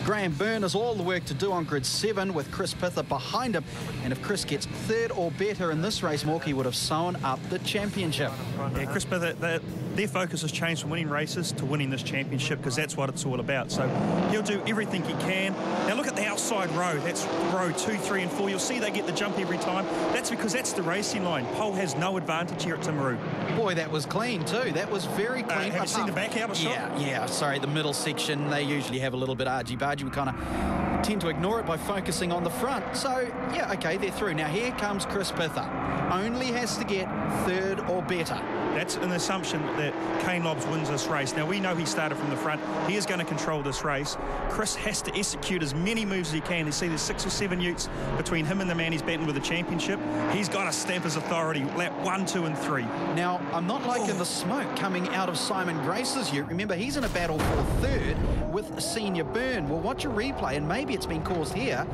Graham Byrne has all the work to do on grid 7 with Chris Pither behind him. And if Chris gets third or better in this race, Morky would have sewn up the championship. Yeah, Chris Pither, their focus has changed from winning races to winning this championship, because that's what it's all about. So he'll do everything he can. Now look at the outside row. That's row 2, 3 and 4. You'll see they get the jump every time. That's because that's the racing line. Pole has no advantage here at Timaru. Boy, that was clean too. That was very clean. Have you seen the back out shot? Yeah. Sorry, the middle section, they usually have a little bit argy-bargy. We kind of tend to ignore it by focusing on the front. So, yeah, okay, they're through. Now, here comes Chris Pither. Only has to get third or better. That's an assumption that Kane Lobbs wins this race. Now, we know he started from the front. He is going to control this race. Chris has to execute as many moves as he can. You see there's 6 or 7 utes between him and the man he's battling with the championship. He's got to stamp his authority. Lap 1, 2 and 3. Now, I'm not liking the smoke coming out of Simon Grace's ute. Remember, he's in a battle for third with Senior Byrne. We'll watch a replay, and maybe it's been caused here.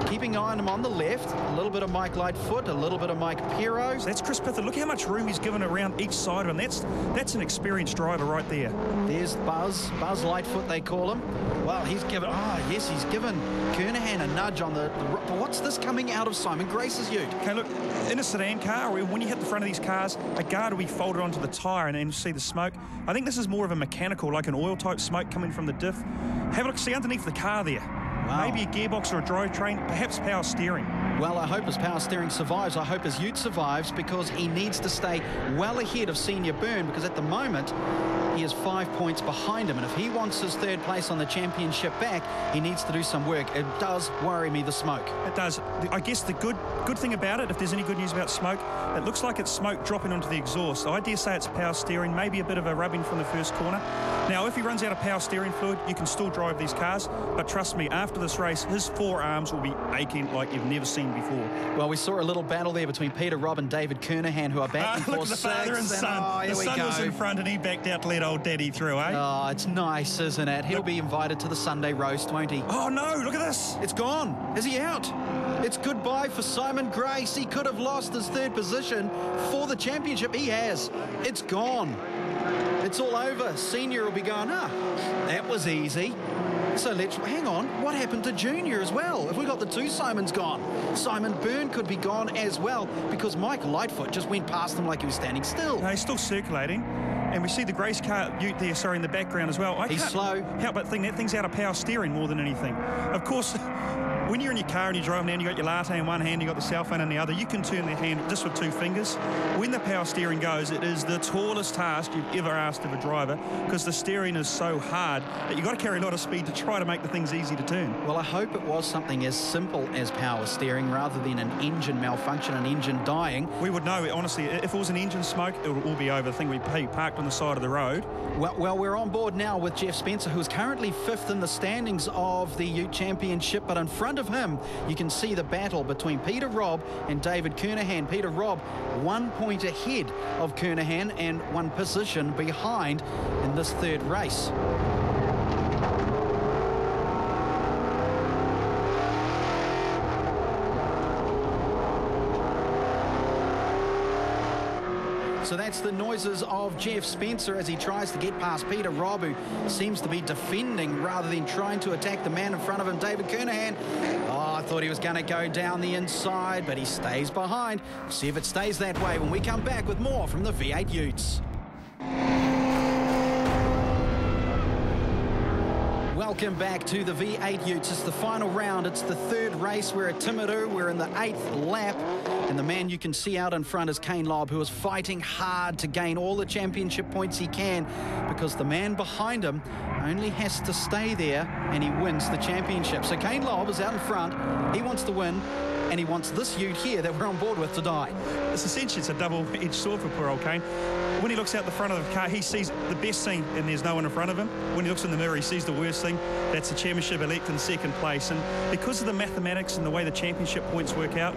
Keeping an eye on him on the left. A little bit of Mike Lightfoot, a little bit of Mike Pero. So that's Chris Pither. Look how much room he's given around each side of him. That's an experienced driver right there. There's Buzz Lightfoot, they call him. Well, he's given, he's given Kernahan a nudge on the but what's this coming out of Simon Grace's ute? Okay, look, in a sedan car, when you hit the front of these cars, a guard will be folded onto the tyre and then you see the smoke. I think this is more of a mechanical, like an oil type smoke coming from the diff. Have a look, see underneath the car there. Wow. Maybe a gearbox or a drivetrain, perhaps power steering. Well, I hope his power steering survives. I hope his ute survives, because he needs to stay well ahead of Senior Byrne, because at the moment he is 5 points behind him, and if he wants his third place on the championship back, he needs to do some work. It does worry me, the smoke. It does. I guess the good thing about it, if there's any good news about smoke, it looks like it's smoke dropping onto the exhaust. I dare say it's power steering, maybe a bit of a rubbing from the first corner. Now, if he runs out of power steering fluid, you can still drive these cars, but trust me, after this race, his forearms will be aching like you've never seen before. Well, we saw a little battle there between Peter Robb and David Kernahan, who are battling for look, the father and son. The son was in front and he backed out to let old daddy through, eh? Oh, it's nice, isn't it? He'll be invited to the Sunday roast, won't he? Oh, no, look at this. It's gone. Is he out? It's goodbye for Simon Grace. He could have lost his third position for the championship. He has. It's gone. It's all over. Senior will be going, that was easy. So let's, hang on, what happened to Junior as well? If we got the two Simons gone, Simon Byrne could be gone as well, because Mike Lightfoot just went past him like he was standing still. No, he's still circulating. And we see the Grace car ute there, sorry, in the background as well. He's slow. Help but think that thing's out of power steering more than anything. Of course, when you're in your car and you're driving down, you got your latte in one hand, you got the cell phone in the other, you can turn the hand just with 2 fingers. When the power steering goes, it is the tallest task you've ever asked of a driver, because the steering is so hard that you've got to carry a lot of speed to try to make the things easy to turn. Well, I hope it was something as simple as power steering rather than an engine malfunction, an engine dying. We would know, honestly, if it was an engine smoke, it would all be over. The thing would be parked on the side of the road. Well, we're on board now with Jeff Spencer, who is currently 5th in the standings of the Ute Championship, but in front of him, you can see the battle between Peter Robb and David Kernahan. Peter Robb 1 point ahead of Kernahan and 1 position behind in this third race. So that's the noises of Jeff Spencer as he tries to get past Peter Robb, who seems to be defending rather than trying to attack the man in front of him, David Kernahan. Oh, I thought he was going to go down the inside, but he stays behind. See if it stays that way when we come back with more from the V8 Utes. Welcome back to the V8 Utes. It's the final round. It's the third race. We're at Timaru. We're in the 8th lap. And the man you can see out in front is Kane Lobb, who is fighting hard to gain all the championship points he can, because the man behind him only has to stay there and he wins the championship. So Kane Lobb is out in front. He wants to win, and he wants this ute here that we're on board with to die. It's essentially, it's a double-edged sword for poor old Kane. When he looks out the front of the car, he sees the best thing, and there's no one in front of him. When he looks in the mirror, he sees the worst thing. That's the championship elect in 2nd place. And because of the mathematics and the way the championship points work out,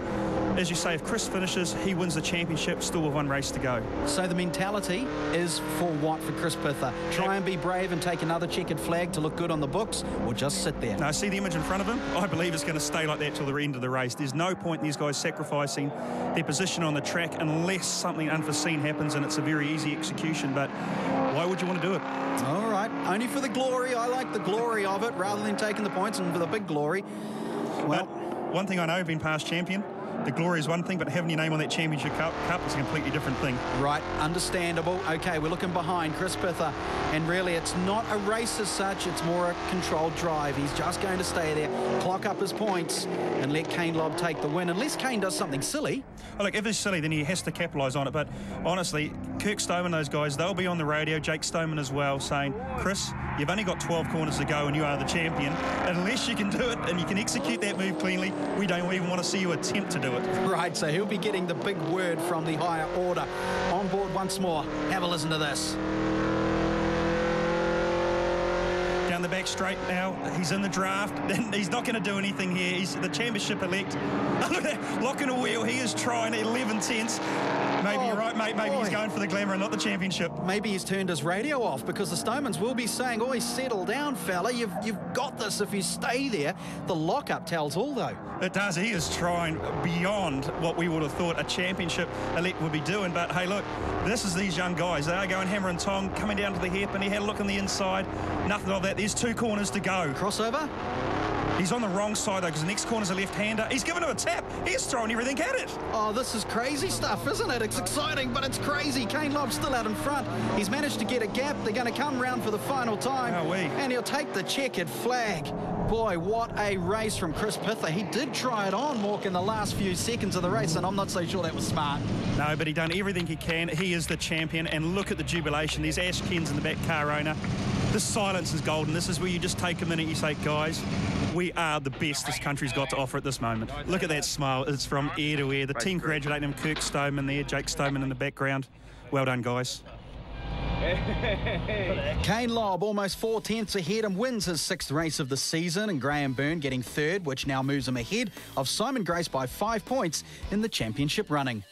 as you say, if Chris finishes, he wins the championship, still with 1 race to go. So the mentality is for what for Chris Pither? Try and be brave and take another checkered flag to look good on the books, or just sit there? No, see the image in front of him? I believe it's going to stay like that till the end of the race. There's no point in these guys sacrificing their position on the track unless something unforeseen happens and it's a very easy execution. But why would you want to do it? All right. right. Only for the glory. I like the glory of it rather than taking the points and for the big glory. Well, one thing I know, being past champion, the glory is one thing, but having your name on that championship cup is a completely different thing. Right, understandable. Okay, we're looking behind Chris Pither, and really it's not a race as such, it's more a controlled drive. He's just going to stay there, clock up his points, and let Kane Lobb take the win, unless Kane does something silly. Oh, look, if it's silly, then he has to capitalise on it, but honestly, Kirk Stoneman, those guys, they'll be on the radio, Jake Stoneman as well, saying, Chris, you've only got 12 corners to go and you are the champion. Unless you can do it and you can execute that move cleanly, we don't even want to see you attempt to do it. Right, so he'll be getting the big word from the higher order. On board once more. Have a listen to this. Down the back straight now. He's in the draft. He's not going to do anything here. He's the championship elect. Look at that. Locking a wheel. He is trying 11 tenths. Maybe you're right, mate. Maybe he's going for the glamour and not the championship. Maybe he's turned his radio off because the Stomans will be saying, "Oi, settle down, fella. You've got this if you stay there." The lockup tells all, though. It does. He is trying beyond what we would have thought a championship elect would be doing. But, hey, look, this is these young guys. They are going hammer and tong, coming down to the hairpin. He had a look on the inside. Nothing of that. There's 2 corners to go. Crossover? He's on the wrong side, though, because the next corner's a left-hander. He's given him a tap. He's throwing everything at it. Oh, this is crazy stuff, isn't it? It's exciting, but it's crazy. Kane Lobb's still out in front. He's managed to get a gap. They're going to come round for the final time. And he'll take the checkered flag. Boy, what a race from Chris Pither. He did try it on, Mork, in the last few seconds of the race, and I'm not so sure that was smart. No, but he done everything he can. He is the champion, and look at the jubilation. There's Ash Kens in the back, car owner. The silence is golden. This is where you just take a minute and you say, guys, we are the best this country's got to offer at this moment. Look at that smile. It's from ear to ear. The team congratulating him, Kirk Stoneman there, Jake Stoneman in the background. Well done, guys. Kane Lobb almost 4 tenths ahead and wins his 6th race of the season, and Graham Byrne getting 3rd, which now moves him ahead of Simon Grace by 5 points in the championship running.